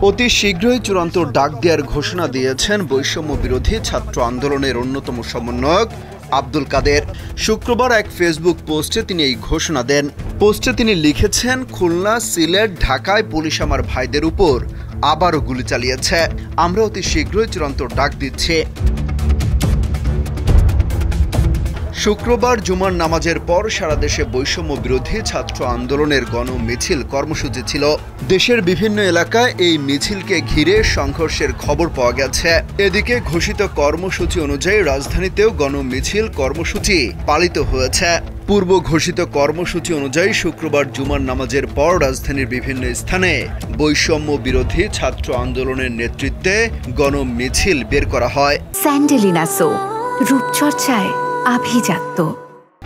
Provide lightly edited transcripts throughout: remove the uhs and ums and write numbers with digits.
অতি শীঘ্রই চূড়ান্ত ডাক দেওয়ার ঘোষণা দিয়েছেন বৈষম্য বিরোধী ছাত্র আন্দোলনের অন্যতম সমন্বয়ক আব্দুল কাদের। শুক্রবার এক ফেসবুক পোস্টে তিনি এই ঘোষণা দেন। পোস্টে তিনি লিখেছেন, খুলনা, সিলেট, ঢাকায় পুলিশ আমার ভাইদের উপর আবারও গুলি চালিয়েছে। আমরা অতি শীঘ্রই চূড়ান্ত ডাক দিচ্ছি। শুক্রবার জুমার নামাজের পর সারা দেশে বৈষম্য বিরোধী ছাত্র আন্দোলনের গণমিছিল কর্মসূচি ছিল। দেশের বিভিন্ন এলাকায় এই মিছিলকে ঘিরে সংঘর্ষের খবর পাওয়া গেছে। এদিকে ঘোষিত কর্মসূচি অনুযায়ী রাজধানীতেও গণমিছিল কর্মসূচি পালিত হয়েছে। পূর্ব ঘোষিত কর্মসূচি অনুযায়ী শুক্রবার জুমার নামাজের পর রাজধানীর বিভিন্ন স্থানে বৈষম্য বিরোধী ছাত্র আন্দোলনের নেতৃত্বে গণমিছিল বের করা হয়। স্যান্ডেলিনা সো, রূপচর্চায় আভিজাত্য।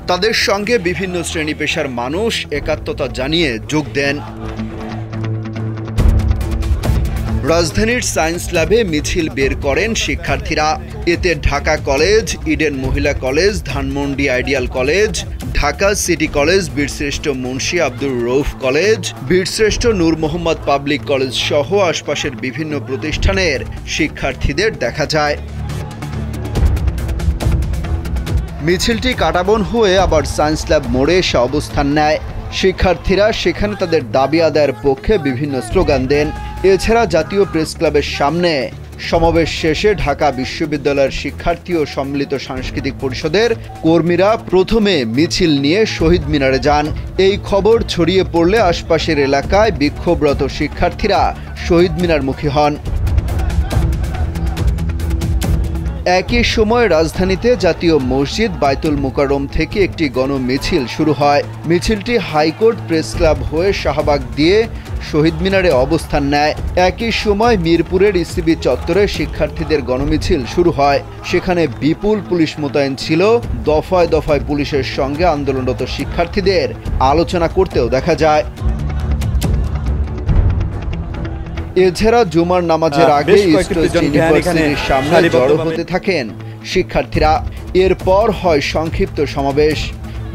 তাদের সঙ্গে বিভিন্ন শ্রেণী পেশার মানুষ একাত্মতা জানিয়ে যোগ দেন। রাজধানীর সায়েন্স ল্যাবে মিছিল বের করেন শিক্ষার্থীরা। এতে ঢাকা কলেজ, ইডেন মহিলা college, Dhanmondi ideal college, Dhaka city college, বীরশ্রেষ্ঠ মুন্সী আব্দুর রউফ কলেজ, বীরশ্রেষ্ঠ নূর মোহাম্মদ পাবলিক কলেজ সহ আশপাশের বিভিন্ন প্রতিষ্ঠানের শিক্ষার্থীদের দেখা যায়। মিছিলটি কাটাবন হয়ে আবার সায়েন্স ল্যাব মোড়ে এসে অবস্থান নেয়। শিক্ষার্থীরা সেখানে তাদের দাবি আদায়ের পক্ষে বিভিন্ন স্লোগান দেন। এছাড়া জাতীয় প্রেস ক্লাবের সামনে সমাবেশ শেষে ঢাকা বিশ্ববিদ্যালয়ের শিক্ষার্থী ও সম্মিলিত সাংস্কৃতিক পরিষদের কর্মীরা প্রথমে মিছিল নিয়ে শহীদ মিনারে যান। এই খবর ছড়িয়ে পড়লে আশপাশের এলাকায় বিক্ষোভরত শিক্ষার্থীরা শহীদ মিনারমুখী হন। একই সময় রাজধানীতে জাতীয় মসজিদ বায়তুল মুকাররম থেকে একটি গণমিছিল শুরু হয়। মিছিলটি হাইকোর্ট প্রেস ক্লাব হয়ে শাহবাগ দিয়ে শহীদ মিনারে অবস্থান নেয়। একই সময় মিরপুরের ইসিবি চত্বরে শিক্ষার্থীদের গণমিছিল শুরু হয়। সেখানে বিপুল পুলিশ মোতায়েন ছিল। দফায় দফায় পুলিশের সঙ্গে আন্দোলনরত শিক্ষার্থীদের আলোচনা করতেও দেখা যায়। এছাড়া জুমার নামাজের আগে ইউনিভার্সিটির সামনে জড়ো হতে থাকেন শিক্ষার্থীরা। এরপর হয় সংক্ষিপ্ত সমাবেশ।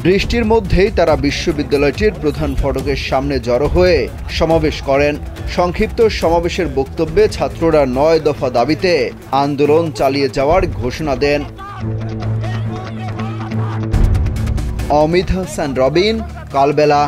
বৃষ্টির মধ্যেই তারা বিশ্ববিদ্যালয়টির প্রধান ফটকের সামনে জড়ো হয়ে সমাবেশ করেন। সংক্ষিপ্ত সমাবেশের বক্তব্যে ছাত্ররা ৯ দফা দাবিতে আন্দোলন চালিয়ে যাওয়ার ঘোষণা দেন। অমিত হাসান রবিন, কালবেলা।